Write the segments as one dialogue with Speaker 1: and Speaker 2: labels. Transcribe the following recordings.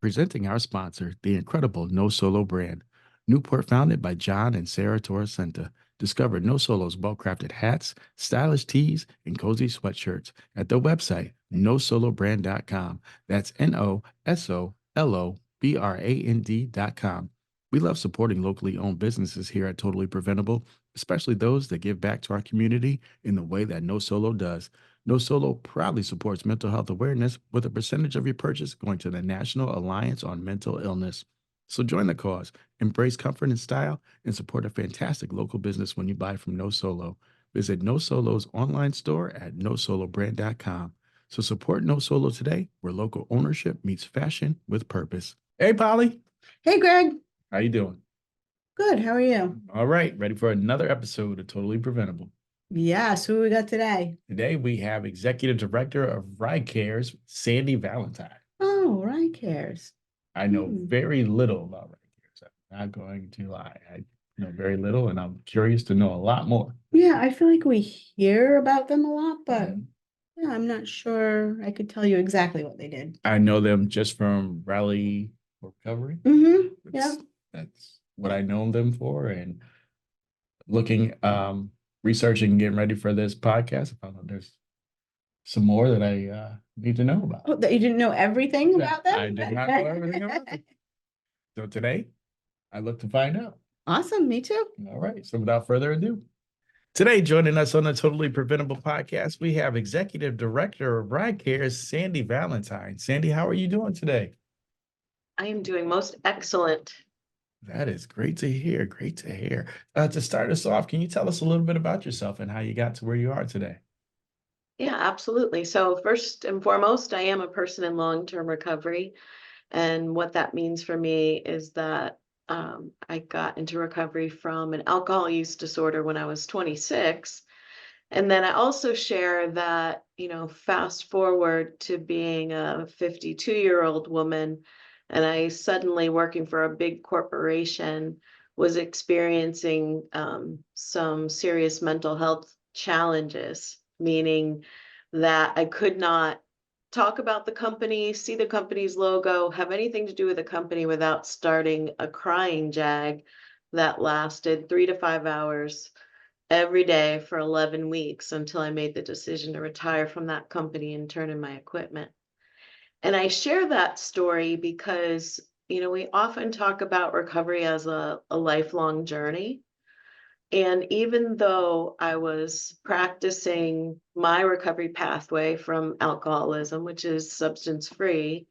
Speaker 1: Presenting our sponsor, the incredible No Solo brand. Newport founded by John and Sarah Torresenta. Discover No Solo's well-crafted hats, stylish tees, and cozy sweatshirts at their website, nosolobrand.com. That's NOSOLOBRAND.com. We love supporting locally owned businesses here at Totally Preventable, especially those that give back to our community in the way that No Solo does. No Solo proudly supports mental health awareness with a percentage of your purchase going to the National Alliance on Mental Illness. So join the cause, embrace comfort and style, and support a fantastic local business when you buy from No Solo. Visit No Solo's online store at nosolobrand.com. So support No Solo today, where local ownership meets fashion with purpose. Hey, Polly.
Speaker 2: Hey, Greg.
Speaker 1: How you doing?
Speaker 2: Good. How are you?
Speaker 1: All right, ready for another episode of Totally Preventable.
Speaker 2: Yes. Who we got today?
Speaker 1: Today we have Executive Director of Ricares, Sandy Valentine.
Speaker 2: Oh, Ricares.
Speaker 1: I know very little about Ricares. I'm not going to lie. I know very little, and I'm curious to know a lot more.
Speaker 2: Yeah, I feel like we hear about them a lot, but
Speaker 1: Mhm.
Speaker 2: yeah, I'm not sure I could tell you exactly what they did.
Speaker 1: I know them just from Rally Recovery.
Speaker 2: Yeah.
Speaker 1: That's what I know them for. And looking, researching, and getting ready for this podcast, I found out there's some more that I need to know about.
Speaker 2: Oh, that you didn't know everything about them?
Speaker 1: I did not know everything about them. So today, I look to find out.
Speaker 2: Awesome. Me too.
Speaker 1: All right. So without further ado, today joining us on the Totally Preventable podcast, we have Executive Director of Ricares, Sandy Valentine. Sandy, how are you doing today?
Speaker 3: I am doing most excellent.
Speaker 1: That is great to hear. Great to hear. To start us off, can you tell us a little bit about yourself and how you got to where you are today?
Speaker 3: Yeah, absolutely. So first and foremost, I am a person in long-term recovery. And what that means for me is that I got into recovery from an alcohol use disorder when I was 26. And then I also share that, fast forward to being a 52-year-old woman, and I suddenly working for a big corporation was experiencing some serious mental health challenges, meaning that I could not talk about the company, see the company's logo, have anything to do with the company without starting a crying jag that lasted 3 to 5 hours every day for 11 weeks until I made the decision to retire from that company and turn in my equipment. And I share that story because, we often talk about recovery as a lifelong journey. And even though I was practicing my recovery pathway from alcoholism, which is substance free,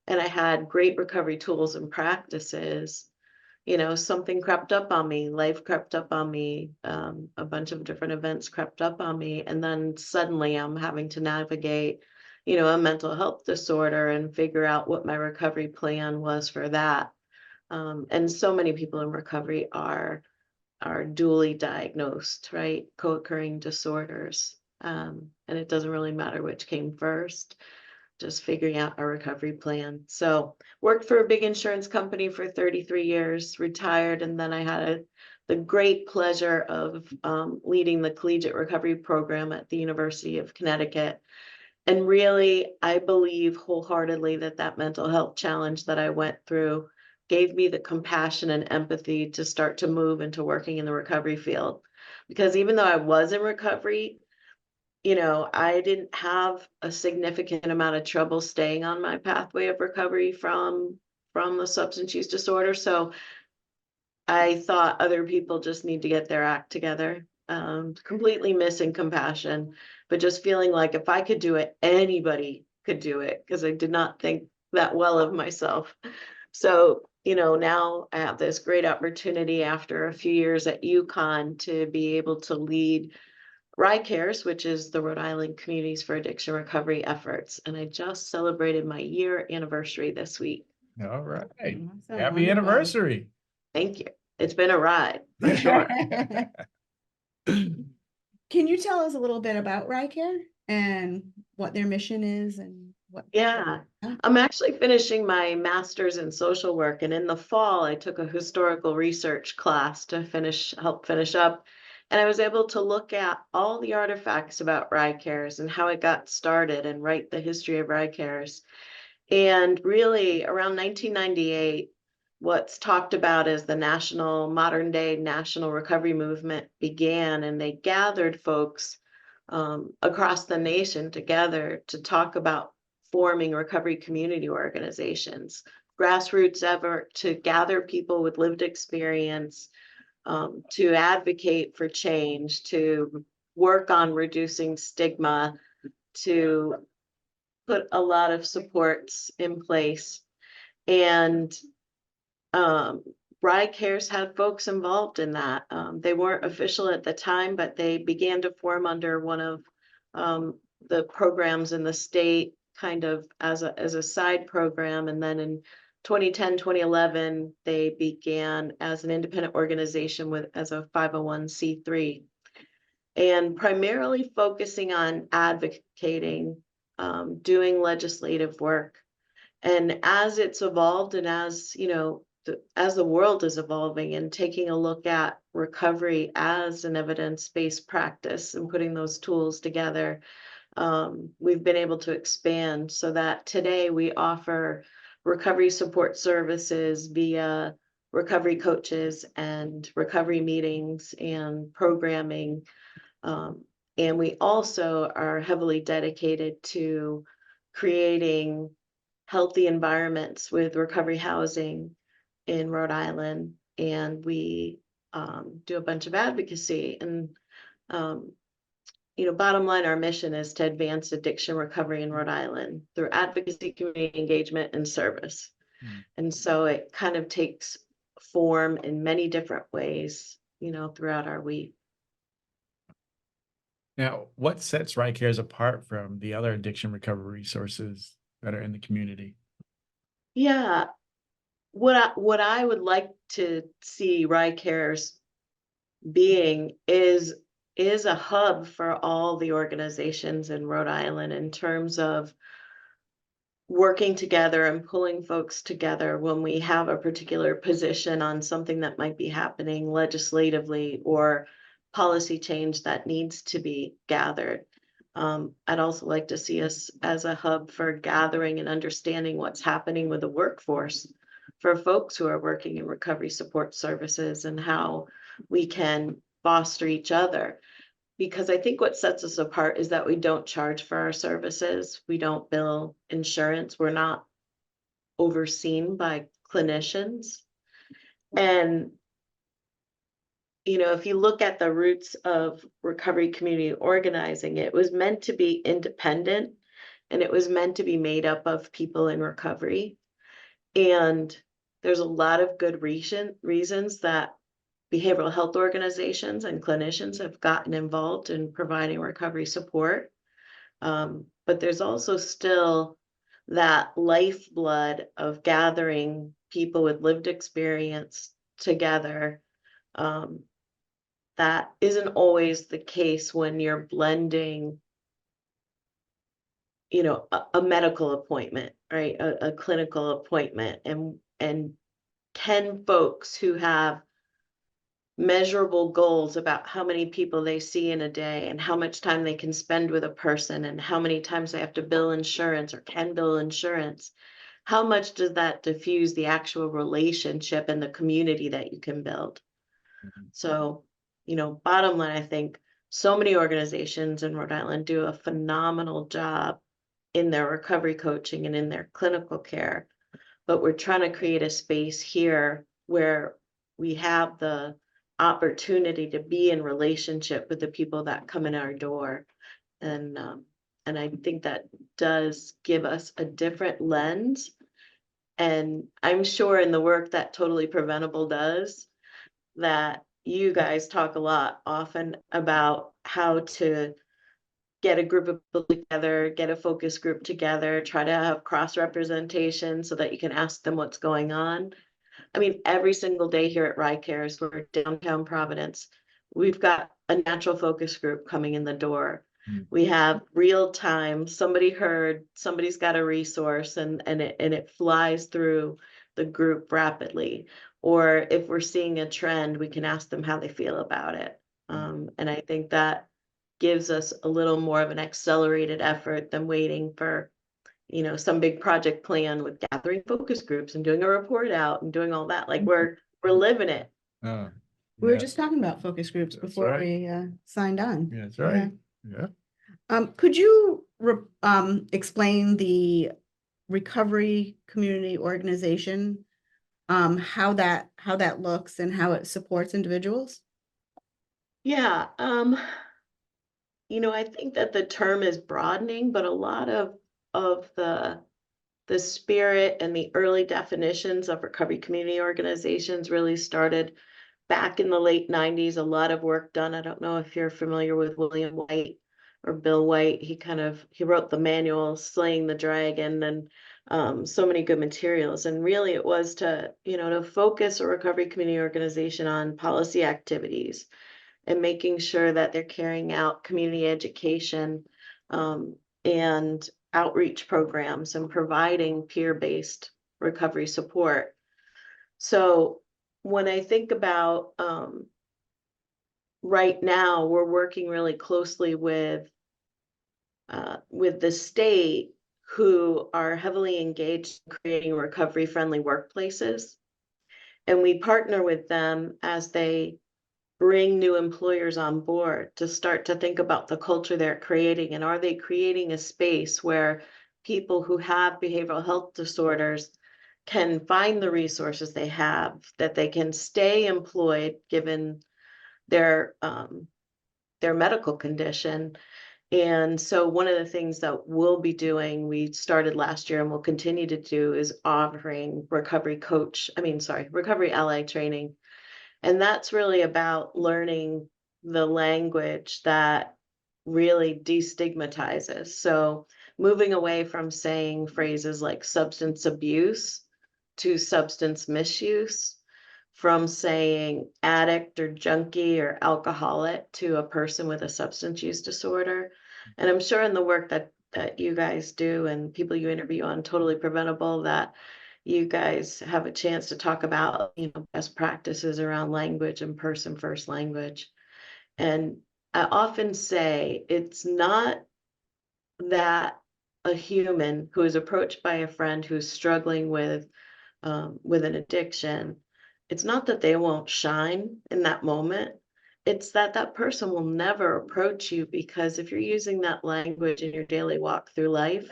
Speaker 3: and I had great recovery tools and practices, something crept up on me, life crept up on me, a bunch of different events crept up on me. And then suddenly I'm having to navigate, a mental health disorder and figure out what my recovery plan was for that. And so many people in recovery are dually diagnosed, right? Co-occurring disorders. And it doesn't really matter which came first, just figuring out a recovery plan. So worked for a big insurance company for 33 years, retired, and then I had the great pleasure of leading the collegiate recovery program at the University of Connecticut. And really, I believe wholeheartedly that that mental health challenge that I went through gave me the compassion and empathy to start to move into working in the recovery field. Because even though I was in recovery, I didn't have a significant amount of trouble staying on my pathway of recovery from the substance use disorder. So I thought other people just need to get their act together. Completely missing compassion, but just feeling like if I could do it, anybody could do it, because I did not think that well of myself. So, now I have this great opportunity after a few years at UConn to be able to lead Ricares, which is the Rhode Island Communities for Addiction Recovery efforts. And I just celebrated my year anniversary this week.
Speaker 1: All right.
Speaker 2: Awesome,
Speaker 1: Happy
Speaker 2: wonderful.
Speaker 1: anniversary.
Speaker 3: Thank you. It's been a ride, for sure.
Speaker 2: Can you tell us a little bit about Ricare and what their mission is and what?
Speaker 3: Yeah. I'm actually finishing my master's in social work, and in the fall, I took a historical research class to help finish up. And I was able to look at all the artifacts about Ricares and how it got started and write the history of Ricares. And really, around 1998, what's talked about as the modern day national recovery movement began, and they gathered folks across the nation together to talk about forming recovery community organizations, grassroots effort to gather people with lived experience, to advocate for change, to work on reducing stigma, to put a lot of supports in place. And um, Ricares had folks involved in that. They weren't official at the time, but they began to form under one of the programs in the state, kind of as a side program. And then in 2010, 2011, they began as an independent organization as a 501(c)(3), and primarily focusing on advocating, doing legislative work. And as it's evolved, and as you know, as the world is evolving and taking a look at recovery as an evidence-based practice and putting those tools together, we've been able to expand so that today we offer recovery support services via recovery coaches and recovery meetings and programming. And we also are heavily dedicated to creating healthy environments with recovery housing in Rhode Island. And we do a bunch of advocacy. And, bottom line, our mission is to advance addiction recovery in Rhode Island through advocacy, community engagement, and service.
Speaker 1: Mm.
Speaker 3: And so it kind of takes form in many different ways, throughout our week.
Speaker 1: Now, what sets Ricares apart from the other addiction recovery resources that are in the community?
Speaker 3: Yeah, what I would like to see Ricares being is a hub for all the organizations in Rhode Island in terms of working together and pulling folks together when we have a particular position on something that might be happening legislatively or policy change that needs to be gathered. I'd also like to see us as a hub for gathering and understanding what's happening with the workforce for folks who are working in recovery support services and how we can foster each other. Because I think what sets us apart is that we don't charge for our services. We don't bill insurance. We're not overseen by clinicians. And, if you look at the roots of recovery community organizing, it was meant to be independent and it was meant to be made up of people in recovery. And there's a lot of good reasons that behavioral health organizations and clinicians have gotten involved in providing recovery support. But there's also still that lifeblood of gathering people with lived experience together. That isn't always the case when you're blending, a medical appointment, right? A clinical appointment and 10 folks who have measurable goals about how many people they see in a day and how much time they can spend with a person and how many times they have to bill insurance or can bill insurance. How much does that diffuse the actual relationship and the community that you can build?
Speaker 1: Mhm.
Speaker 3: So, bottom line, I think so many organizations in Rhode Island do a phenomenal job in their recovery coaching and in their clinical care, but we're trying to create a space here where we have the opportunity to be in relationship with the people that come in our door. And I think that does give us a different lens. And I'm sure in the work that Totally Preventable does, that you guys talk a lot often about how to get a group of people together, get a focus group together, try to have cross representation so that you can ask them what's going on. I mean, every single day here at Ricares, we're downtown Providence. We've got a natural focus group coming in the door.
Speaker 1: Mm.
Speaker 3: We have real time, somebody heard, somebody's got a resource and it flies through the group rapidly. Or if we're seeing a trend, we can ask them how they feel about it. And I think that gives us a little more of an accelerated effort than waiting for some big project plan with gathering focus groups and doing a report out and doing all that. Like we're living it.
Speaker 1: Oh,
Speaker 2: We were
Speaker 1: yeah,
Speaker 2: just talking about focus groups
Speaker 1: that's
Speaker 2: before
Speaker 1: right.
Speaker 2: we signed on.
Speaker 1: Yeah, that's
Speaker 2: Yeah.
Speaker 1: right. Yeah.
Speaker 2: Could you explain the recovery community organization, how that looks and how it supports individuals?
Speaker 3: Yeah. I think that the term is broadening, but a lot of the spirit and the early definitions of recovery community organizations really started back in the late 90s. A lot of work done. I don't know if you're familiar with William White or Bill White. He wrote the manual Slaying the Dragon, and so many good materials. And really it was to focus a recovery community organization on policy activities and making sure that they're carrying out community education, and outreach programs and providing peer-based recovery support. So when I think about, right now, we're working really closely with the state, who are heavily engaged in creating recovery-friendly workplaces. And we partner with them as they bring new employers on board to start to think about the culture they're creating, and are they creating a space where people who have behavioral health disorders can find the resources they have, that they can stay employed given their um, their medical condition. And so one of the things that we'll be doing, we started last year and will continue to do, is offering recovery ally training. And that's really about learning the language that really destigmatizes. So moving away from saying phrases like substance abuse to substance misuse, from saying addict or junkie or alcoholic to a person with a substance use disorder. And I'm sure in the work that you guys do and people you interview on Totally Preventable, that you guys have a chance to talk about, best practices around language and person first language. And I often say it's not that a human who is approached by a friend who's struggling with an addiction, it's not that they won't shine in that moment. It's that that person will never approach you, because if you're using that language in your daily walk through life,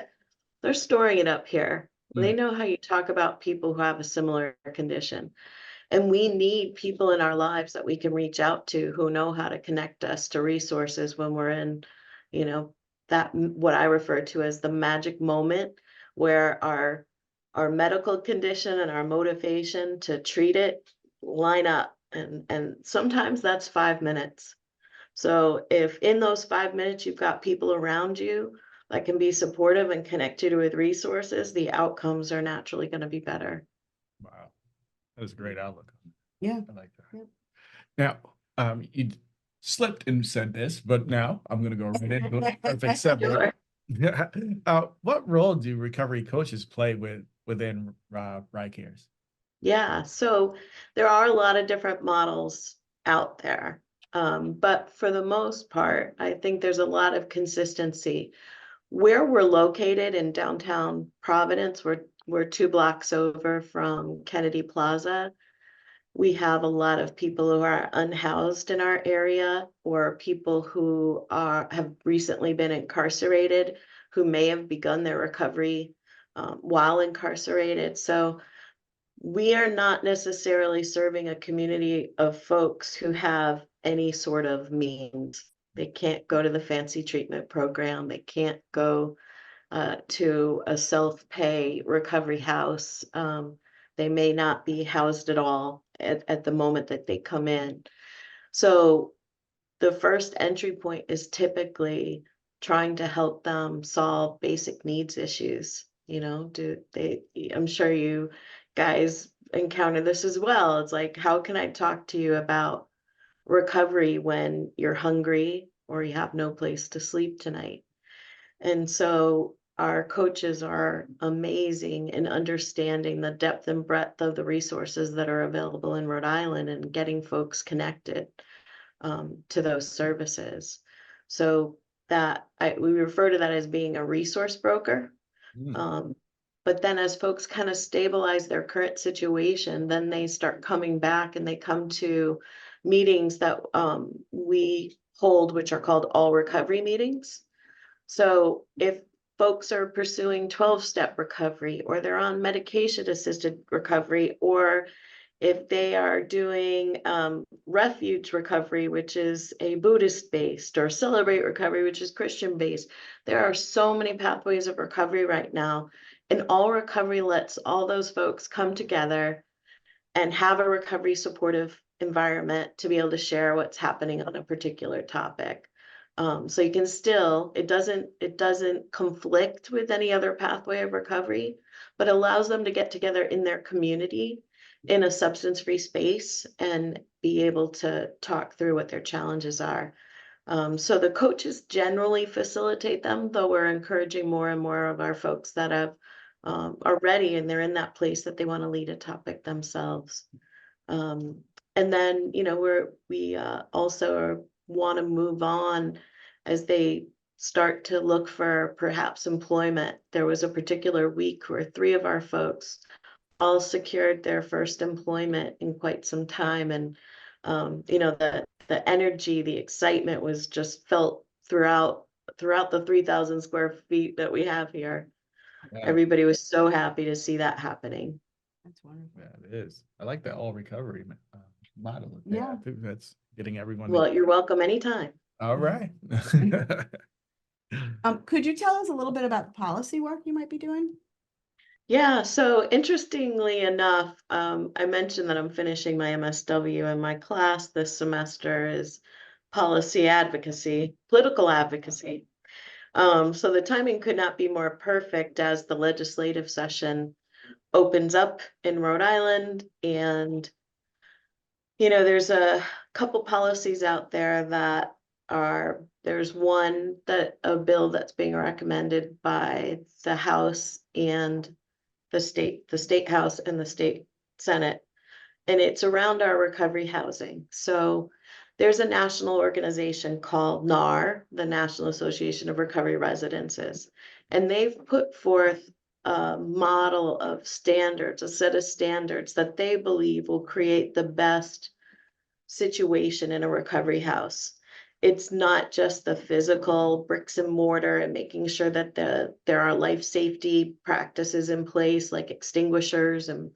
Speaker 3: they're storing it up here. They
Speaker 1: Mm.
Speaker 3: know how you talk about people who have a similar condition. And we need people in our lives that we can reach out to who know how to connect us to resources when we're in, you know, what I refer to as the magic moment, where our medical condition and our motivation to treat it line up. And sometimes that's 5 minutes. So if in those 5 minutes you've got people around you that can be supportive and connect you with resources, the outcomes are naturally going to be better.
Speaker 1: Wow. That's a great outlook.
Speaker 2: Yeah.
Speaker 1: I like that.
Speaker 2: Yep.
Speaker 1: Now, you slipped and said this, but now I'm going to go right into it. Perfect segue.
Speaker 3: Sure.
Speaker 1: What role do recovery coaches play within Ricares?
Speaker 3: Yeah, so there are a lot of different models out there. But for the most part, I think there's a lot of consistency. Where we're located in downtown Providence, we're 2 blocks over from Kennedy Plaza. We have a lot of people who are unhoused in our area, or people who have recently been incarcerated, who may have begun their recovery while incarcerated. So we are not necessarily serving a community of folks who have any sort of means. They can't go to the fancy treatment program. They can't go to a self-pay recovery house. They may not be housed at all at the moment that they come in. So the first entry point is typically trying to help them solve basic needs issues. I'm sure you guys encounter this as well. It's like, how can I talk to you about recovery when you're hungry or you have no place to sleep tonight? And so our coaches are amazing in understanding the depth and breadth of the resources that are available in Rhode Island and getting folks connected to those services. So we refer to that as being a resource broker.
Speaker 1: Mm.
Speaker 3: Um, but then as folks kind of stabilize their current situation, then they start coming back and they come to meetings that we hold, which are called all recovery meetings. So if folks are pursuing 12-step recovery, or they're on medication assisted recovery, or if they are doing refuge recovery, which is a Buddhist based, or celebrate recovery, which is Christian based, there are so many pathways of recovery right now. And all recovery lets all those folks come together and have a recovery supportive environment to be able to share what's happening on a particular topic. So you can still, it doesn't conflict with any other pathway of recovery, but allows them to get together in their community in a substance-free space and be able to talk through what their challenges are. So the coaches generally facilitate them, though we're encouraging more and more of our folks that are ready and they're in that place that they want to lead a topic themselves. Um, and then, we also want to move on as they start to look for perhaps employment. There was a particular week where 3 of our folks all secured their first employment in quite some time. And, the energy, the excitement was just felt throughout the 3,000 square feet that we have here.
Speaker 1: Yeah,
Speaker 3: Everybody was so happy to see that happening.
Speaker 2: That's wonderful.
Speaker 1: yeah, it is. I like that all recovery model. Yeah,
Speaker 2: Yeah.
Speaker 1: I think that's getting everyone
Speaker 3: Well,
Speaker 1: together.
Speaker 3: you're welcome anytime.
Speaker 1: All right.
Speaker 2: Could you tell us a little bit about the policy work you might be doing?
Speaker 3: Yeah, so interestingly enough, I mentioned that I'm finishing my MSW, and my class this semester is policy advocacy, political advocacy. So the timing could not be more perfect as the legislative session opens up in Rhode Island. And, there's a couple policies out there that there's one that a bill that's being recommended by the House and the state house and the state senate, and it's around our recovery housing. So there's a national organization called NAR, the National Association of Recovery Residences, and they've put forth a model of standards, a set of standards that they believe will create the best situation in a recovery house. It's not just the physical bricks and mortar and making sure that there are life safety practices in place, like extinguishers and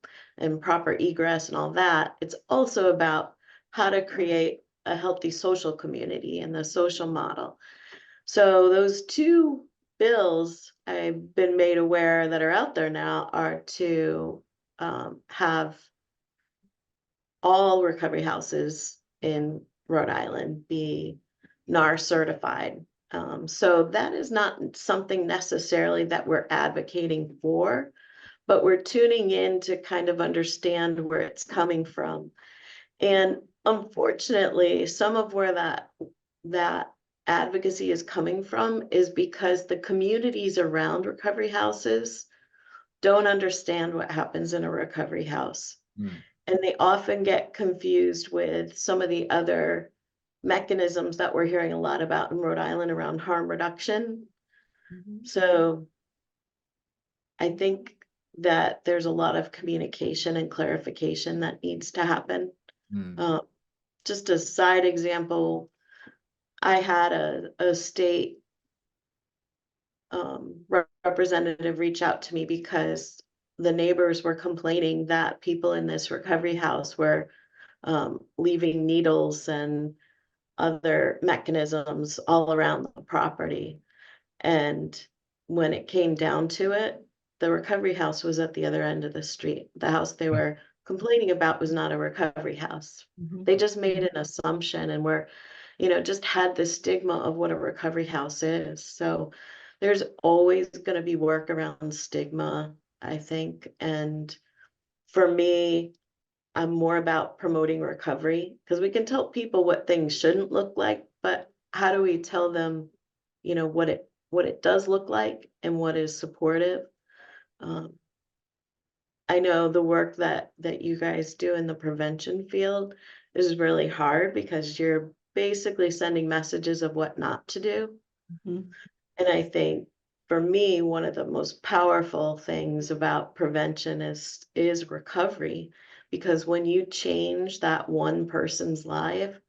Speaker 3: proper egress and all that. It's also about how to create a healthy social community and the social model. So those 2 bills I've been made aware that are out there now are to have all recovery houses in Rhode Island be NAR certified. So that is not something necessarily that we're advocating for, but we're tuning in to kind of understand where it's coming from. And unfortunately, some of where that advocacy is coming from is because the communities around recovery houses don't understand what happens in a recovery house.
Speaker 1: Mm.
Speaker 3: And they often get confused with some of the other mechanisms that we're hearing a lot about in Rhode Island around harm reduction.
Speaker 2: Mhm.
Speaker 3: So I think that there's a lot of communication and clarification that needs to happen.
Speaker 1: Mm.
Speaker 3: Uh, just a side example, I had a state representative reach out to me because the neighbors were complaining that people in this recovery house were leaving needles and other mechanisms all around the property. And when it came down to it, the recovery house was at the other end of the street. The house they were complaining about was not a recovery house.
Speaker 2: Mhm.
Speaker 3: They just made an assumption and just had the stigma of what a recovery house is. So there's always going to be work around stigma, I think. And for me, I'm more about promoting recovery because we can tell people what things shouldn't look like, but how do we tell them, what it does look like and what is supportive? Um, I know the work that you guys do in the prevention field is really hard because you're basically sending messages of what not to do.
Speaker 2: Mhm.
Speaker 3: And I think for me, one of the most powerful things about prevention is recovery, because when you change that one person's life,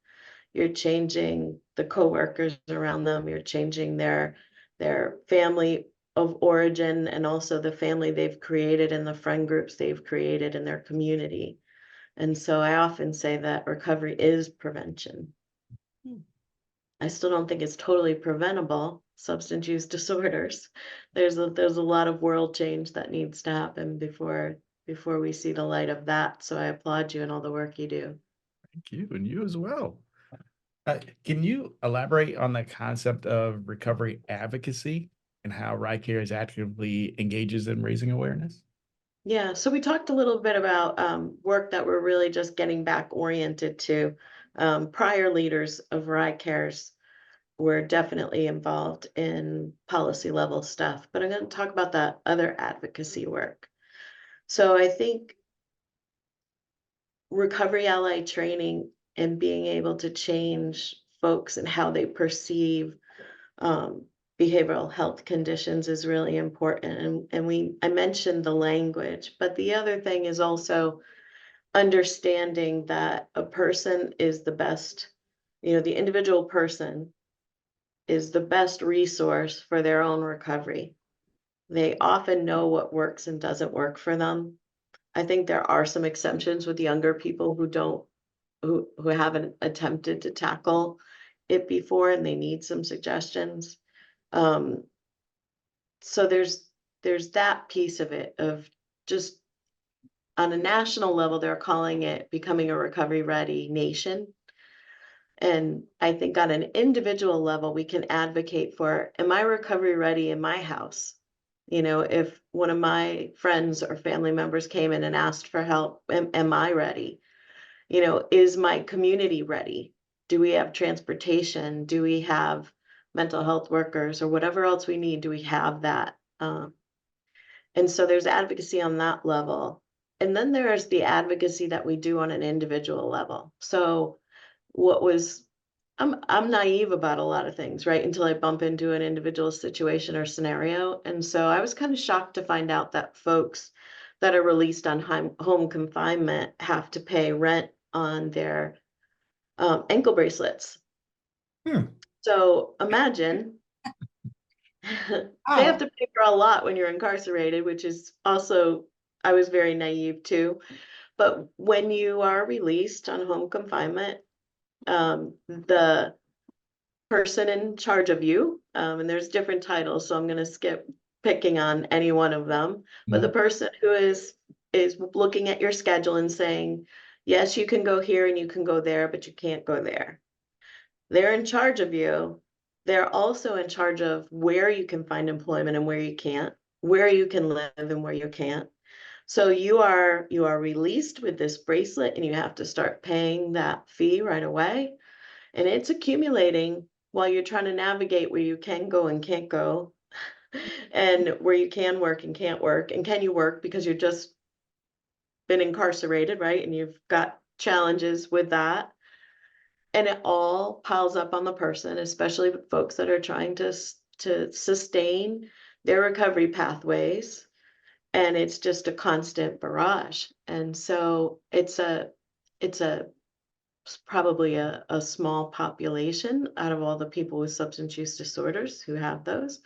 Speaker 3: you're changing the coworkers around them, you're changing their family of origin, and also the family they've created and the friend groups they've created in their community. And so I often say that recovery is prevention.
Speaker 2: Hmm.
Speaker 3: I still don't think it's totally preventable, substance use disorders. There's a lot of world change that needs to happen before we see the light of that. So I applaud you and all the work you do.
Speaker 1: Thank you, and you as well. Can you elaborate on the concept of recovery advocacy and how Ricares actively engages in raising awareness?
Speaker 3: Yeah, so we talked a little bit about work that we're really just getting back oriented to. Prior leaders of Ricares were definitely involved in policy level stuff, but I'm going to talk about that other advocacy work. So I think recovery ally training and being able to change folks and how they perceive um, behavioral health conditions is really important. And I mentioned the language, but the other thing is also understanding that a person is the best, the individual person is the best resource for their own recovery. They often know what works and doesn't work for them. I think there are some exceptions with younger people who don't who haven't attempted to tackle it before and they need some suggestions. Um, so there's that piece of it of just on a national level, they're calling it becoming a recovery ready nation. And I think on an individual level, we can advocate for, am I recovery ready in my house? If one of my friends or family members came in and asked for help, am I ready? Is my community ready? Do we have transportation? Do we have mental health workers or whatever else we need? Do we have that? And so there's advocacy on that level. And then there's the advocacy that we do on an individual level. So what was I'm naive about a lot of things, right? Until I bump into an individual situation or scenario. And so I was kind of shocked to find out that folks that are released on home confinement have to pay rent on their ankle bracelets.
Speaker 1: Hmm.
Speaker 3: So imagine they have
Speaker 2: Oh,
Speaker 3: to pay for a lot when you're incarcerated, which is also, I was very naive too. But when you are released on home confinement, the person in charge of you, and there's different titles, so I'm going to skip picking on any one of them, but the
Speaker 1: Mhm.
Speaker 3: person who is looking at your schedule and saying, yes, you can go here and you can go there, but you can't go there. They're in charge of you. They're also in charge of where you can find employment and where you can't, where you can live and where you can't. So you are released with this bracelet and you have to start paying that fee right away. And it's accumulating while you're trying to navigate where you can go and can't go, and where you can work and can't work. And can you work because you've just been incarcerated, right? And you've got challenges with that. And it all piles up on the person, especially folks that are trying to sustain their recovery pathways. And it's just a constant barrage. And so it's probably a small population out of all the people with substance use disorders who have those.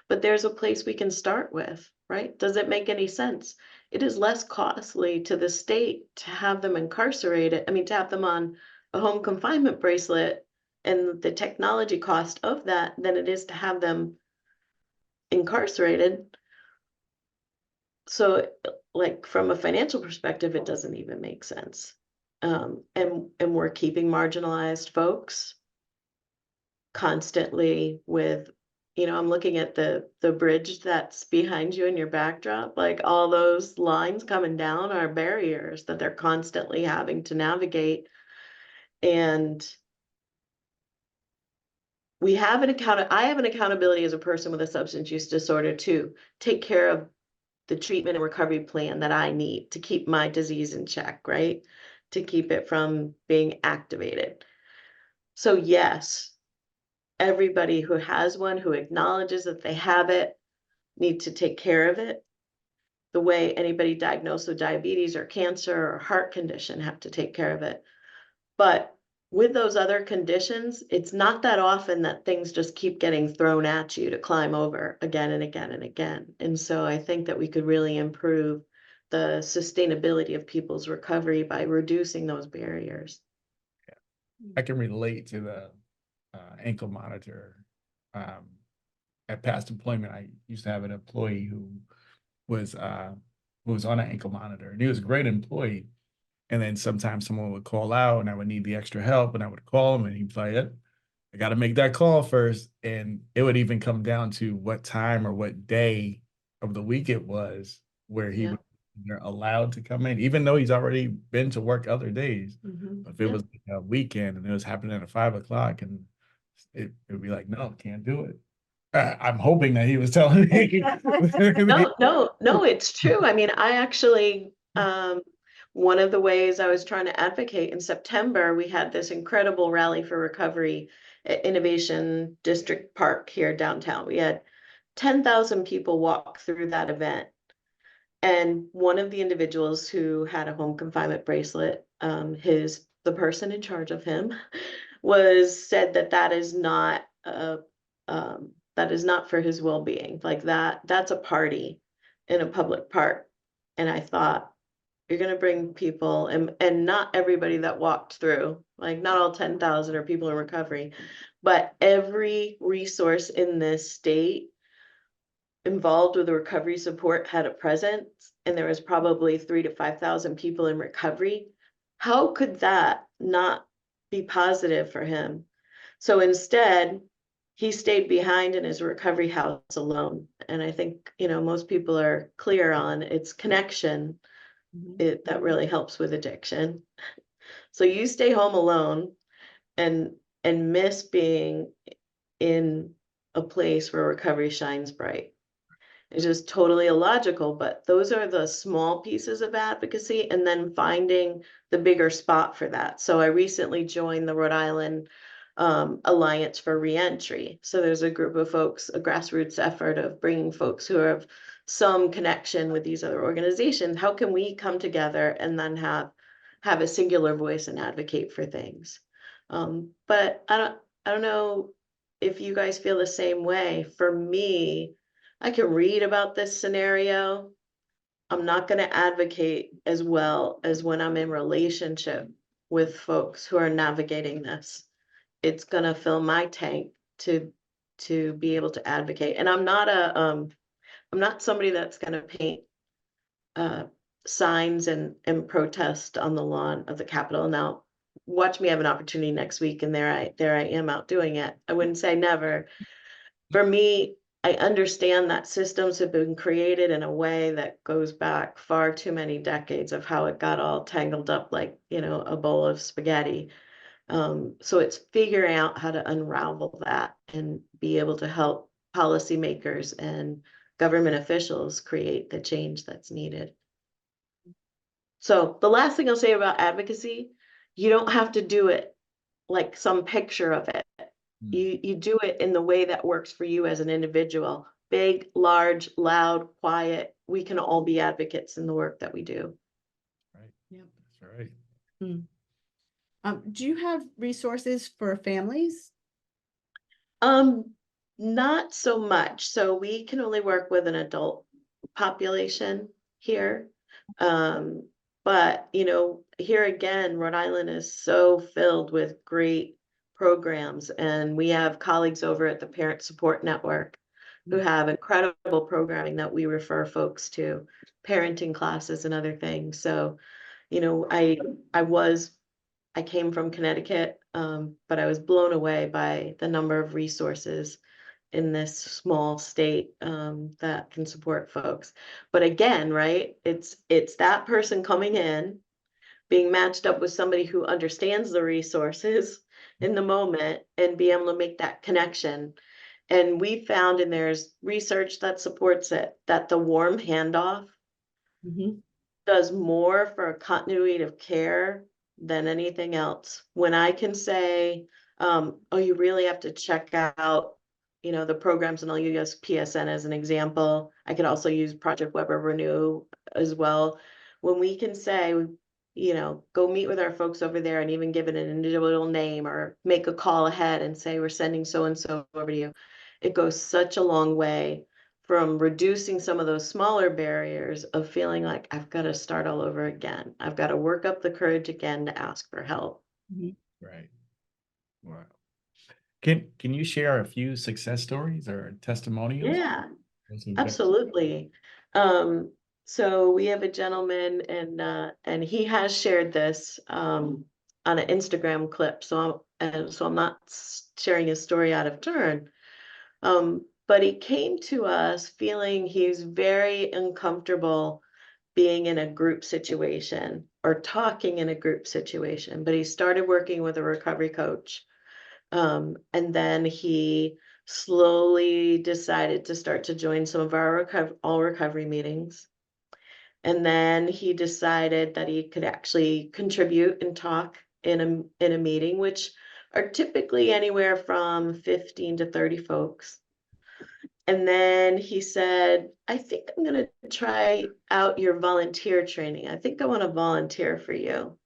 Speaker 3: But there's a place we can start with, right? Does it make any sense? It is less costly to the state to have them incarcerated, I mean, to have them on a home confinement bracelet and the technology cost of that than it is to have them incarcerated. So, like, from a financial perspective, it doesn't even make sense. And we're keeping marginalized folks constantly with, I'm looking at the bridge that's behind you in your backdrop, like all those lines coming down are barriers that they're constantly having to navigate. And I have an accountability as a person with a substance use disorder to take care of the treatment and recovery plan that I need to keep my disease in check, right? To keep it from being activated. So yes, everybody who has one, who acknowledges that they have it, need to take care of it the way anybody diagnosed with diabetes or cancer or heart condition have to take care of it. But with those other conditions, it's not that often that things just keep getting thrown at you to climb over again and again and again. And so I think that we could really improve the sustainability of people's recovery by reducing those barriers.
Speaker 1: I can relate to the ankle monitor. Um, at past employment, I used to have an employee was uh, who was on an ankle monitor, and he was a great employee. And then sometimes someone would call out, and I would need the extra help, and I would call him, and he'd be like, "Yep, I got to make that call first." And it would even come down to what time or what day of the week it was where he
Speaker 3: Yeah.
Speaker 1: would they're allowed to come in, even though he's already been to work other days. But if it
Speaker 3: Yeah.
Speaker 1: was like a weekend and it was happening at 5 o'clock, and it would be like, no, can't do it. I'm hoping that he was telling me.
Speaker 3: No, it's true. I mean, I actually, one of the ways I was trying to advocate in September, we had this incredible rally for recovery at Innovation District Park here downtown. We had 10,000 people walk through that event. And one of the individuals who had a home confinement bracelet, the person in charge of him was said that that is not for his well-being. Like that's a party in a public park. And I thought, you're gonna bring people and not everybody that walked through, like not all 10,000 are people in recovery, but every resource in this state involved with the recovery support had a presence, and there was probably 3 to 5,000 people in recovery. How could that not be positive for him? So instead, he stayed behind in his recovery house alone. And I think, most people are clear on its connection that really helps with addiction. So you stay home alone and miss being in a place where recovery shines bright. It's just totally illogical, but those are the small pieces of advocacy and then finding the bigger spot for that. So I recently joined the Rhode Island Alliance for Reentry. So there's a group of folks, a grassroots effort of bringing folks who have some connection with these other organizations. How can we come together and then have a singular voice and advocate for things? But I don't know if you guys feel the same way. For me, I can read about this scenario. I'm not going to advocate as well as when I'm in relationship with folks who are navigating this. It's going to fill my tank to be able to advocate. And I'm not somebody that's going to paint uh signs and protest on the lawn of the Capitol. Now, watch me have an opportunity next week, and there I am out doing it. I wouldn't say never. For me, I understand that systems have been created in a way that goes back far too many decades of how it got all tangled up like, a bowl of spaghetti. So it's figuring out how to unravel that and be able to help policymakers and government officials create the change that's needed. So the last thing I'll say about advocacy, you don't have to do it like some picture of it. You do it in the way that works for you as an individual. Big, large, loud, quiet. We can all be advocates in the work that we do.
Speaker 1: Right.
Speaker 2: Yep.
Speaker 1: That's right.
Speaker 2: Do you have resources for families?
Speaker 3: Um, Not so much. So we can only work with an adult population here. But here again, Rhode Island is so filled with great programs, and we have colleagues over at the Parent Support Network who have incredible programming that we refer folks to, parenting classes and other things. So, you know, I I was I came from Connecticut, but I was blown away by the number of resources in this small state that can support folks. But again, right, it's that person coming in, being matched up with somebody who understands the resources in the moment and be able to make that connection. And we found, and there's research that supports it, that the warm handoff does more for a continuity of care than anything else. When I can say, oh, you really have to check out, the programs, and I'll use PSN as an example. I could also use Project Weber Renew as well. When we can say, go meet with our folks over there and even give it an individual name or make a call ahead and say, we're sending so and so over to you. It goes such a long way from reducing some of those smaller barriers of feeling like I've got to start all over again. I've got to work up the courage again to ask for help.
Speaker 2: Mhm.
Speaker 1: Right. Wow. Can you share a few success stories or testimonials?
Speaker 3: Yeah,
Speaker 1: Those who've done-
Speaker 3: absolutely. Um, so we have a gentleman, and he has shared this on an Instagram clip. So I'm not sharing his story out of turn. But he came to us feeling he's very uncomfortable being in a group situation or talking in a group situation. But he started working with a recovery coach. And then he slowly decided to start to join some of our all recovery meetings. And then he decided that he could actually contribute and talk in a meeting, which are typically anywhere from 15 to 30 folks. And then he said, I think I'm going to try out your volunteer training. I think I want to volunteer for you,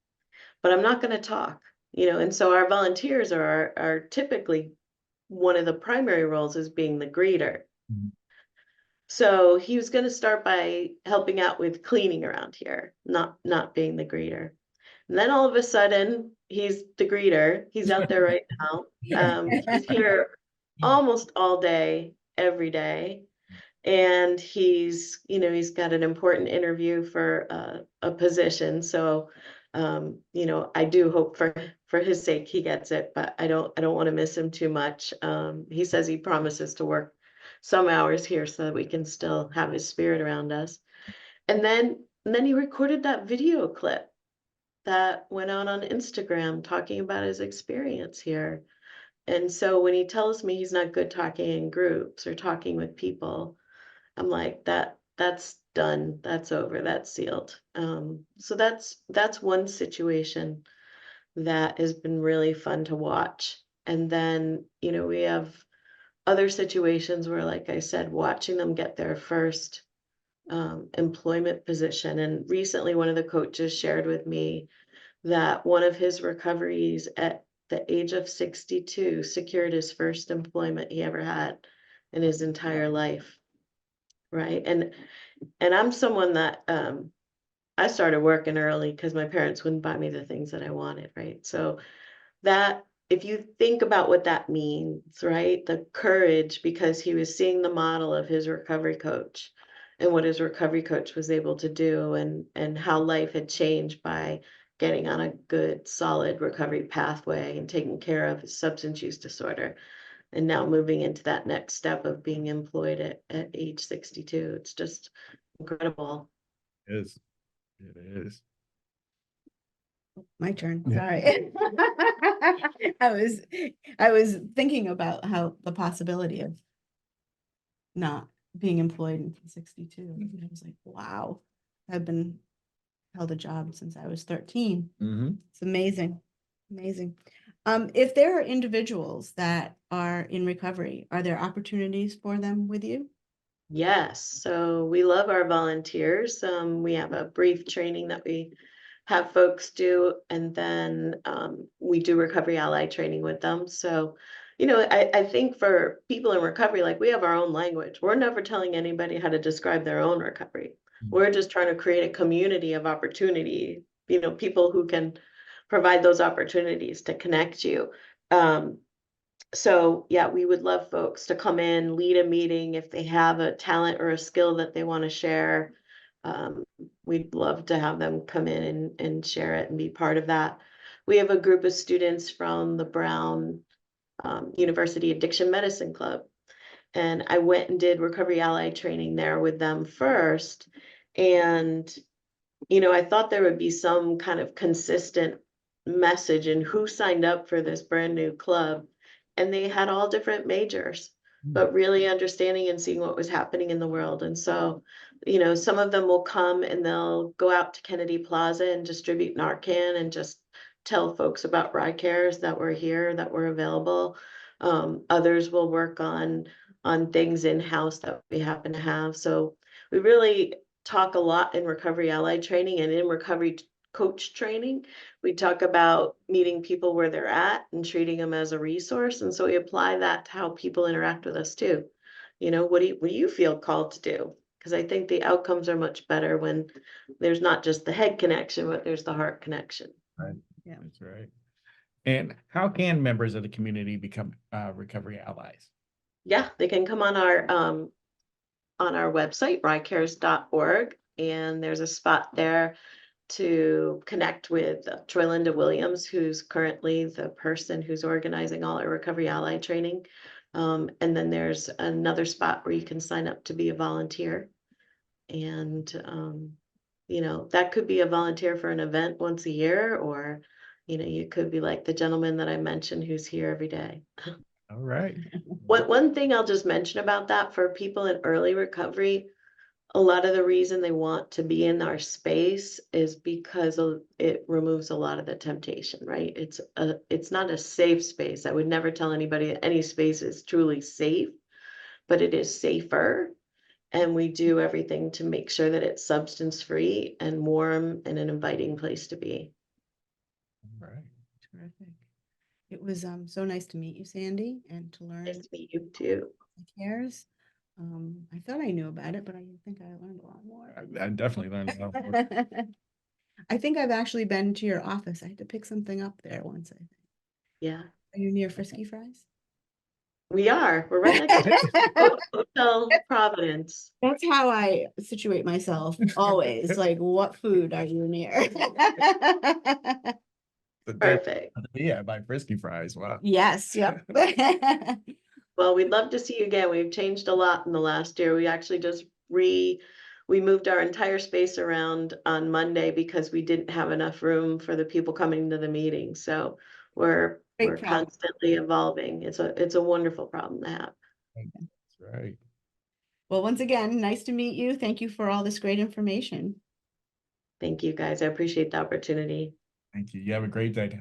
Speaker 3: but I'm not going to talk. And so our volunteers are typically, one of the primary roles is being the greeter.
Speaker 1: Mhm.
Speaker 3: So he was going to start by helping out with cleaning around here, not being the greeter. And then all of a sudden, he's the greeter. He's out there right now. He's here almost all day, every day. And he's got an important interview for a position. So, I do hope for his sake he gets it, but I don't want to miss him too much. He says he promises to work some hours here so that we can still have his spirit around us. And then he recorded that video clip that went out on Instagram talking about his experience here. And so when he tells me he's not good talking in groups or talking with people, I'm like, that's done. That's over. That's sealed. So that's one situation that has been really fun to watch. And then, we have other situations where, like I said, watching them get their first employment position. And recently, one of the coaches shared with me that one of his recoveries at the age of 62 secured his first employment he ever had in his entire life. Right. And I'm someone that I started working early because my parents wouldn't buy me the things that I wanted, right? So that, if you think about what that means, right? The courage, because he was seeing the model of his recovery coach and what his recovery coach was able to do, and how life had changed by getting on a good, solid recovery pathway and taking care of his substance use disorder, and now moving into that next step of being employed at age 62. It's just incredible.
Speaker 1: It is. It is.
Speaker 2: My turn.
Speaker 1: Yeah.
Speaker 2: Sorry. I was I was thinking about how the possibility of not being employed until 62. And I was like, wow, I've been held a job since I was 13.
Speaker 1: Mm-hmm.
Speaker 2: It's amazing. Amazing. If there are individuals that are in recovery, are there opportunities for them with you?
Speaker 3: Yes, so we love our volunteers. We have a brief training that we have folks do, and then we do recovery ally training with them. So, I think for people in recovery, like, we have our own language. We're never telling anybody how to describe their own recovery. We're just trying to create a community of opportunity, people who can provide those opportunities to connect you. Um, so yeah, we would love folks to come in, lead a meeting if they have a talent or a skill that they want to share. Um, we'd love to have them come in and share it and be part of that. We have a group of students from the Brown University Addiction Medicine Club, and I went and did recovery ally training there with them first. And I thought there would be some kind of consistent message in who signed up for this brand new club. And they had all different majors, but really understanding and seeing what was happening in the world. And so, some of them will come and they'll go out to Kennedy Plaza and distribute Narcan and just tell folks about Ricares that were here, that were available. Others will work on things in-house that we happen to have. So we really talk a lot in recovery ally training and in recovery coach training. We talk about meeting people where they're at and treating them as a resource. And so we apply that to how people interact with us too. What do you feel called to do? Because I think the outcomes are much better when there's not just the head connection, but there's the heart connection.
Speaker 1: Right.
Speaker 2: Yeah.
Speaker 1: That's right. And how can members of the community become recovery allies?
Speaker 3: Yeah, they can come on our website, ricares.org, and there's a spot there to connect with Troy Linda Williams, who's currently the person who's organizing all our recovery ally training. And then there's another spot where you can sign up to be a volunteer. And that could be a volunteer for an event once a year, or you could be like the gentleman that I mentioned who's here every day.
Speaker 1: All right.
Speaker 3: One thing I'll just mention about that for people in early recovery, a lot of the reason they want to be in our space is because it removes a lot of the temptation, right? It's not a safe space. I would never tell anybody that any space is truly safe, but it is safer. And we do everything to make sure that it's substance free and warm and an inviting place to be.
Speaker 1: All right.
Speaker 2: Terrific. It was so nice to meet you, Sandy, and to learn
Speaker 3: Nice to meet you too.
Speaker 2: Ricares. I thought I knew about it, but I think I learned a lot more.
Speaker 1: I definitely learned a lot more.
Speaker 2: I think I've actually been to your office. I had to pick something up there once, I think.
Speaker 3: Yeah,
Speaker 2: Are you near Frisky Fries?
Speaker 3: we are. We're right next to Hotel Providence.
Speaker 2: That's how I situate myself always. Like, what food are you near?
Speaker 3: Perfect.
Speaker 1: Yeah, by Frisky Fries. Wow.
Speaker 2: Yes, yep.
Speaker 3: Well, we'd love to see you again. We've changed a lot in the last year. We actually just we moved our entire space around on Monday because we didn't have enough room for the people coming to the meeting. So we're
Speaker 2: Great
Speaker 3: we're
Speaker 2: problem.
Speaker 3: constantly evolving. It's a wonderful problem to have.
Speaker 1: That's right.
Speaker 2: Well, once again, nice to meet you. Thank you for all this great information.
Speaker 3: Thank you guys. I appreciate the opportunity.
Speaker 1: Thank you. You have a great day.